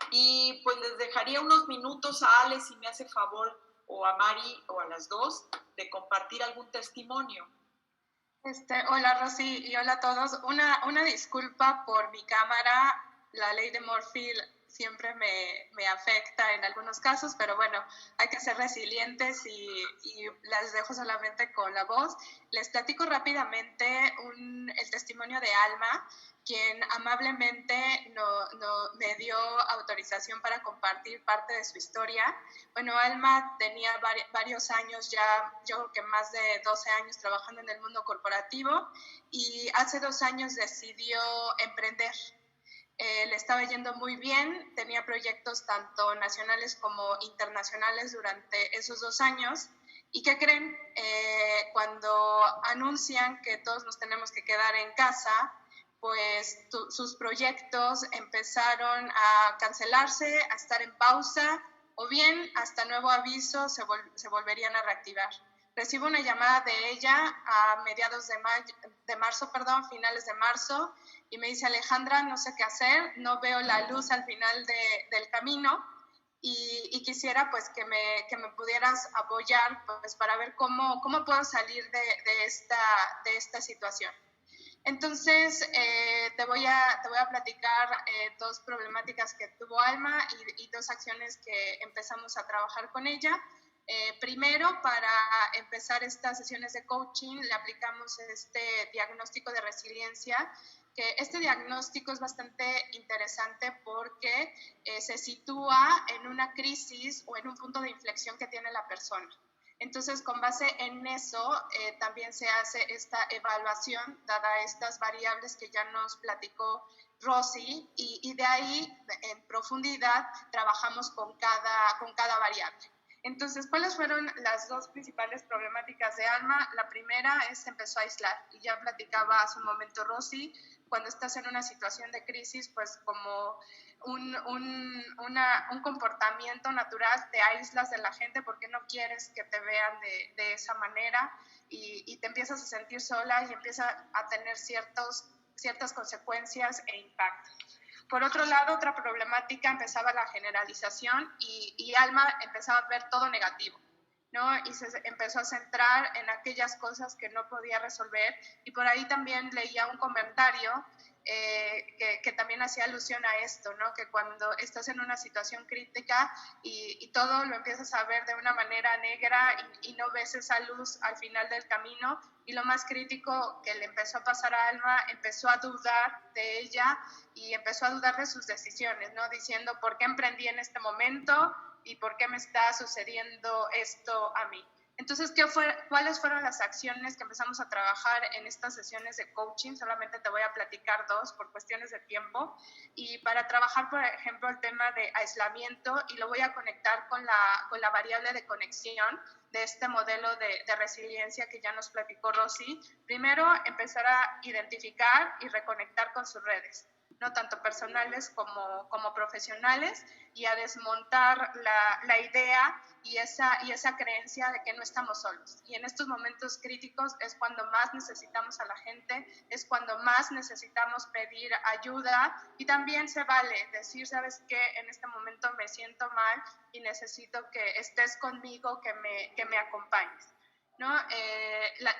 Y pues les dejaría unos minutos a Ale, si me hace favor, o a Mari, o a las dos, de compartir algún testimonio. Hola Rosy y hola a todos. Una disculpa por mi cámara. La ley de Murphy siempre me afecta en algunos casos, pero bueno, hay que ser resilientes y las dejo solamente con la voz. Les platico rápidamente el testimonio de Alma, quien amablemente me dio autorización para compartir parte de su historia. Bueno, Alma tenía varios años ya, yo creo que más de 12 años trabajando en el mundo corporativo, y hace 2 años decidió emprender. Le estaba yendo muy bien, tenía proyectos tanto nacionales como internacionales durante esos 2 años. ¿Y qué creen? Cuando anuncian que todos nos tenemos que quedar en casa, pues sus proyectos empezaron a cancelarse, a estar en pausa, o bien hasta nuevo aviso se volverían a reactivar. Recibo una llamada de ella a mediados finales de marzo, y me dice: Alejandra, no sé qué hacer, no veo la luz al final del camino, y quisiera pues que me pudieras apoyar pues para ver cómo puedo salir de esta situación. Entonces, te voy a platicar 2 problemáticas que tuvo Alma y 2 acciones que empezamos a trabajar con ella. Primero, para empezar estas sesiones de coaching, le aplicamos este diagnóstico de resiliencia, que este diagnóstico es bastante interesante porque se sitúa en una crisis o en un punto de inflexión que tiene la persona. Entonces, con base en eso, también se hace esta evaluación, dada estas variables que ya nos platicó Rosy, y de ahí, en profundidad, trabajamos con cada variable. Entonces, ¿cuáles fueron las 2 principales problemáticas de Alma? La primera es que empezó a aislar, y ya platicaba hace un momento Rosy, cuando estás en una situación de crisis, pues como un comportamiento natural, te aíslas de la gente porque no quieres que te vean de esa manera, y te empiezas a sentir sola y empieza a tener ciertas consecuencias e impactos. Por otro lado, otra problemática, empezaba la generalización, y Alma empezaba a ver todo negativo, ¿no? Y se empezó a centrar en aquellas cosas que no podía resolver, y por ahí también leía un comentario que también hacía alusión a esto, ¿no? Que cuando estás en una situación crítica y todo lo empiezas a ver de una manera negra y no ves esa luz al final del camino, y lo más crítico que le empezó a pasar a Alma, empezó a dudar de ella y empezó a dudar de sus decisiones, ¿no? Diciendo: ¿por qué emprendí en este momento? ¿Y por qué me está sucediendo esto a mí? Entonces, ¿cuáles fueron las acciones que empezamos a trabajar en estas sesiones de coaching? Solamente te voy a platicar 2 por cuestiones de tiempo. Y para trabajar, por ejemplo, el tema de aislamiento, y lo voy a conectar con la variable de conexión de este modelo de resiliencia que ya nos platicó Rosy. Primero, empezar a identificar y reconectar con sus redes, no tanto personales como profesionales, y a desmontar la idea y esa creencia de que no estamos solos. Y en estos momentos críticos es cuando más necesitamos a la gente, es cuando más necesitamos pedir ayuda, y también se vale decir: ¿sabes qué? En este momento me siento mal y necesito que estés conmigo, que me acompañes, ¿no?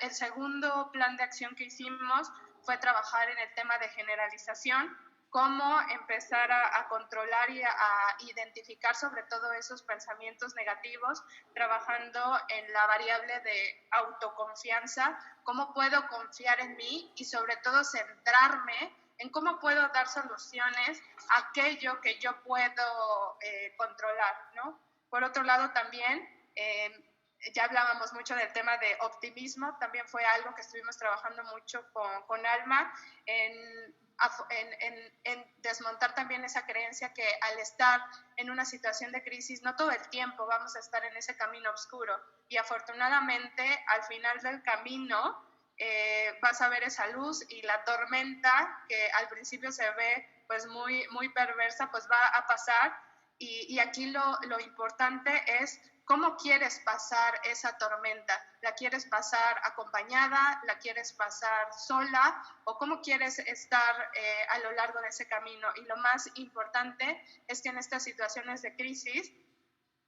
El segundo plan de acción que hicimos fue trabajar en el tema de generalización, cómo empezar a controlar y a identificar sobre todo esos pensamientos negativos, trabajando en la variable de autoconfianza, cómo puedo confiar en mí y sobre todo centrarme en cómo puedo dar soluciones a aquello que yo puedo controlar, ¿no? Por otro lado, también, ya hablábamos mucho del tema de optimismo, también fue algo que estuvimos trabajando mucho con Alma, en desmontar también esa creencia que al estar en una situación de crisis no todo el tiempo vamos a estar en ese camino oscuro, y afortunadamente al final del camino vas a ver esa luz, y la tormenta que al principio se ve pues muy, muy perversa pues va a pasar, y aquí lo importante es cómo quieres pasar esa tormenta. ¿La quieres pasar acompañada? ¿La quieres pasar sola? ¿O cómo quieres estar a lo largo de ese camino? Y lo más importante es que en estas situaciones de crisis,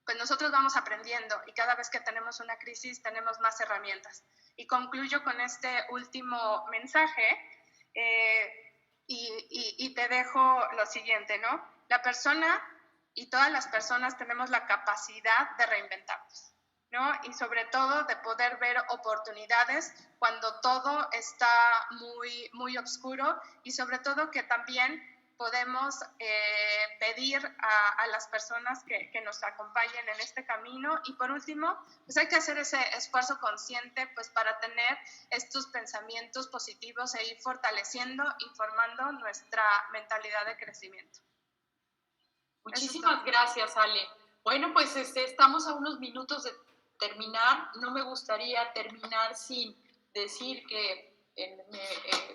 pues nosotros vamos aprendiendo, y cada vez que tenemos una crisis tenemos más herramientas. Y concluyo con este último mensaje y te dejo lo siguiente, ¿no? La persona y todas las personas tenemos la capacidad de reinventarnos, ¿no? Y sobre todo de poder ver oportunidades cuando todo está muy, muy oscuro, y sobre todo que también podemos pedir a las personas que nos acompañen en este camino. Y por último, pues hay que hacer ese esfuerzo consciente pues para tener estos pensamientos positivos e ir fortaleciendo y formando nuestra mentalidad de crecimiento. Muchísimas gracias, Ale. Bueno, pues estamos a unos minutos de terminar. No me gustaría terminar sin decir que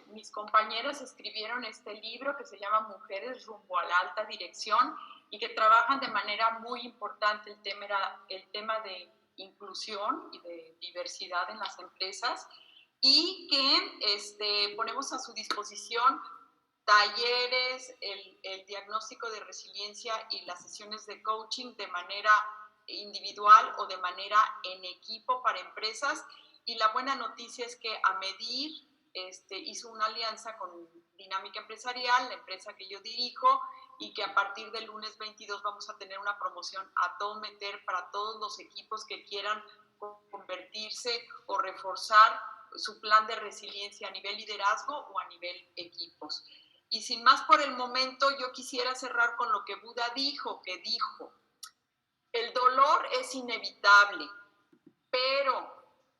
mis compañeras escribieron este libro que se llama Mujeres rumbo a la alta dirección, y que trabajan de manera muy importante el tema de inclusión y de diversidad en las empresas, y que ponemos a su disposición talleres, el diagnóstico de resiliencia y las sesiones de coaching de manera individual o de manera en equipo para empresas. Y la buena noticia es que AMEDIR hizo una alianza con Dinámica Empresarial, la empresa que yo dirijo, y que a partir del lunes 22 vamos a tener una promoción a todo meter para todos los equipos que quieran convertirse o reforzar su plan de resiliencia a nivel liderazgo o a nivel equipos. Y sin más por el momento, yo quisiera cerrar con lo que Buda dijo, el dolor es inevitable, pero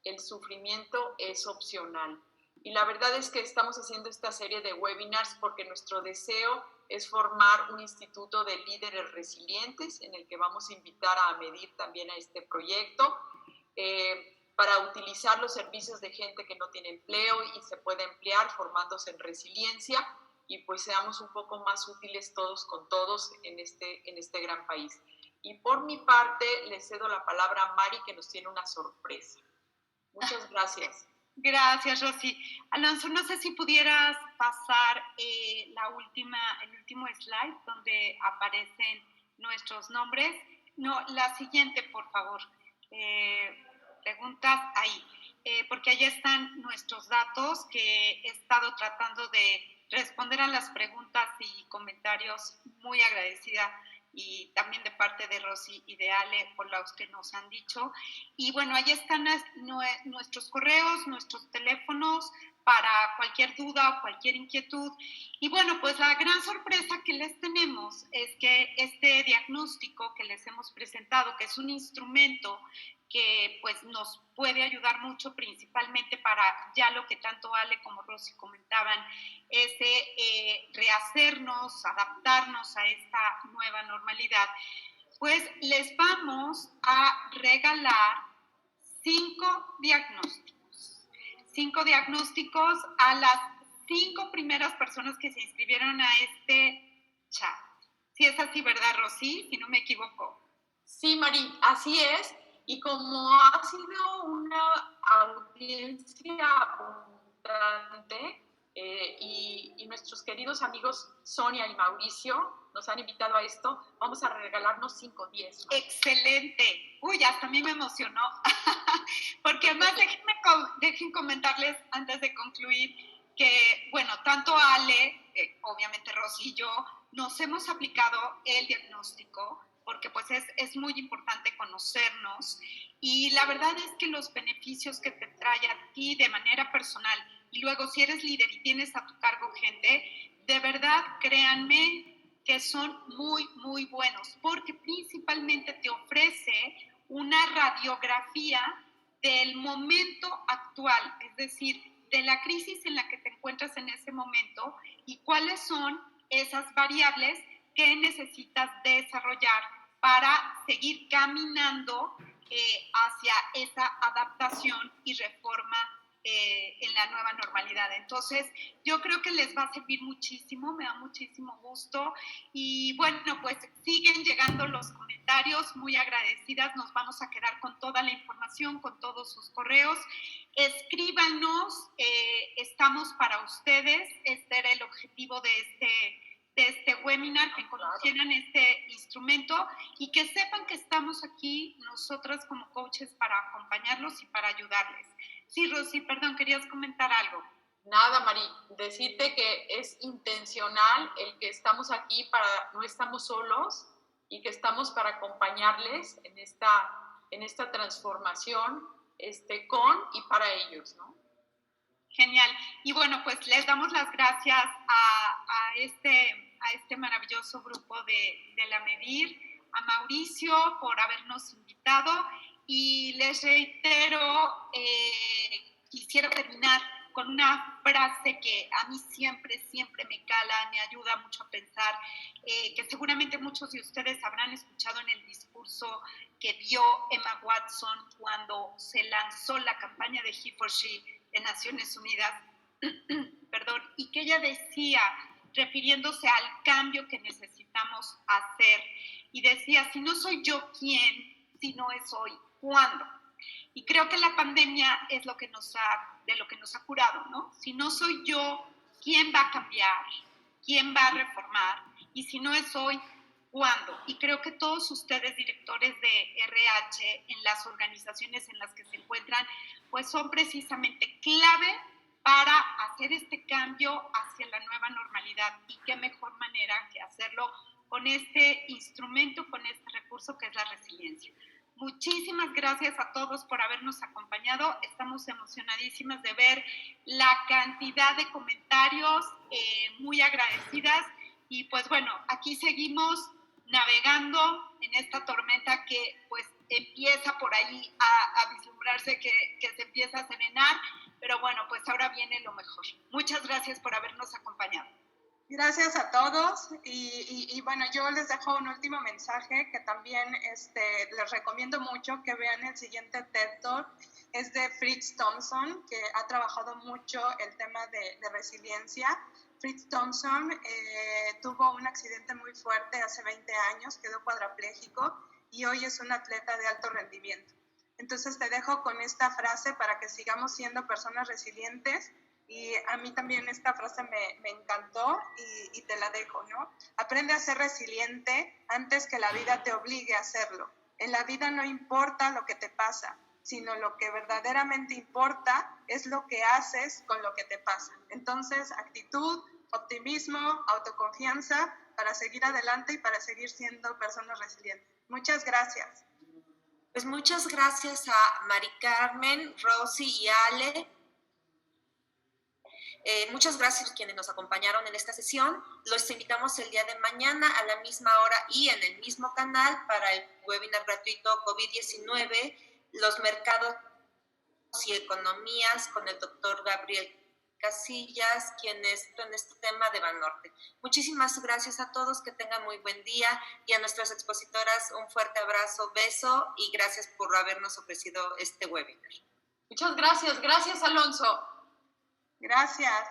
el sufrimiento es opcional. Y la verdad es que estamos haciendo esta serie de webinars porque nuestro deseo es formar un instituto de líderes resilientes, en el que vamos a invitar a AMEDIR también a este proyecto, para utilizar los servicios de gente que no tiene empleo y se puede emplear formándose en resiliencia, y pues seamos un poco más útiles todos con todos en este gran país. Y por mi parte, le cedo la palabra a Mari, que nos tiene una sorpresa. Muchas gracias. Gracias, Rosy. Alonso, no sé si pudieras pasar el último slide donde aparecen nuestros nombres. No, la siguiente, por favor. Preguntas ahí, porque ahí están nuestros datos, que he estado tratando de responder a las preguntas y comentarios, muy agradecida, y también de parte de Rosy y de Ale por los que nos han dicho. Y bueno, ahí están nuestros correos, nuestros teléfonos para cualquier duda o cualquier inquietud. Y bueno, pues la gran sorpresa que les tenemos es que este diagnóstico que les hemos presentado, que es un instrumento que pues nos puede ayudar mucho, principalmente para ya lo que tanto Ale como Rosy comentaban, es rehacernos, adaptarnos a esta nueva normalidad. Pues les vamos a regalar 5 diagnósticos a las 5 primeras personas que se inscribieron a este chat. Sí es así, ¿verdad, Rosy? Si no me equivoco. Sí, Mari, así es. Y como ha sido una audiencia abundante, y nuestros queridos amigos Sonia y Mauricio nos han invitado a esto, vamos a regalarnos 5 10. ¡Excelente! Uy, hasta a mí me emocionó. Porque además dejen comentarles antes de concluir que, bueno, tanto Ale, obviamente Rosy y yo, nos hemos aplicado el diagnóstico, porque pues es muy importante conocernos, y la verdad es que los beneficios que te trae a ti de manera personal, y luego si eres líder y tienes a tu cargo gente, de verdad, créanme que son muy, muy buenos, porque principalmente te ofrece una radiografía del momento actual, es decir, de la crisis en la que te encuentras en ese momento y cuáles son esas variables que necesitas desarrollar para seguir caminando hacia esa adaptación y reforma en la nueva normalidad. Entonces, yo creo que les va a servir muchísimo, me da muchísimo gusto. Y bueno, pues siguen llegando los comentarios, muy agradecidas. Nos vamos a quedar con toda la información, con todos sus correos. Escríbanos, estamos para ustedes. Este era el objetivo de este webinar, que conocieran este instrumento y que sepan que estamos aquí nosotras como coaches para acompañarlos y para ayudarles. Sí, Rosy, perdón, querías comentar algo. Nada, Mari, decirte que es intencional el que estamos aquí no estamos solos y que estamos para acompañarles en esta transformación con y para ellos, ¿no? Genial. Y bueno, pues les damos las gracias a este maravilloso grupo de la MEDIR, a Mauricio por habernos invitado y les reitero, quisiera terminar con una frase que a mí siempre me cala, me ayuda mucho a pensar, que seguramente muchos de ustedes habrán escuchado en el discurso que dio Emma Watson cuando se lanzó la campaña de He for She de Naciones Unidas, perdón, y que ella decía, refiriéndose al cambio que necesitamos hacer, y decía, si no soy yo, ¿quién? Si no es hoy, ¿cuándo? Y creo que la pandemia es de lo que nos ha curado, ¿no? Si no soy yo, ¿quién va a cambiar? ¿Quién va a reformar? Y si no es hoy, ¿cuándo? Y creo que todos ustedes, directores de RH, en las organizaciones en las que se encuentran, pues son precisamente clave para hacer este cambio hacia la nueva normalidad. Y qué mejor manera que hacerlo con este instrumento, con este recurso que es la resiliencia. Muchísimas gracias a todos por habernos acompañado. Estamos emocionadísimas de ver la cantidad de comentarios, muy agradecidas. Y pues bueno, aquí seguimos navegando en esta tormenta que pues empieza por ahí a vislumbrarse, que se empieza a serenar. Pero bueno, pues ahora viene lo mejor. Muchas gracias por habernos acompañado. Gracias a todos y bueno, yo les dejo un último mensaje que también les recomiendo mucho que vean el siguiente TED Talk. Es de Fritz Thompson, que ha trabajado mucho el tema de resiliencia. Fritz Thompson tuvo un accidente muy fuerte hace 20 años, quedó cuadrapléjico y hoy es un atleta de alto rendimiento. Entonces te dejo con esta frase para que sigamos siendo personas resilientes. Y a mí también esta frase me encantó y te la dejo, ¿no? Aprende a ser resiliente antes que la vida te obligue a hacerlo. En la vida no importa lo que te pasa, sino lo que verdaderamente importa es lo que haces con lo que te pasa. Entonces, actitud, optimismo, autoconfianza para seguir adelante y para seguir siendo personas resilientes. Muchas gracias. Pues muchas gracias a Mari Carmen, Rosy y Ale. Muchas gracias a quienes nos acompañaron en esta sesión. Los invitamos el día de mañana a la misma hora y en el mismo canal para el webinar gratuito COVID-19, los mercados y economías con el doctor Gabriel Casillas, quien está en este tema de Banorte. Muchísimas gracias a todos, que tengan muy buen día, y a nuestras expositoras un fuerte abrazo, beso y gracias por habernos ofrecido este webinar. Muchas gracias. Gracias, Alonso. Gracias.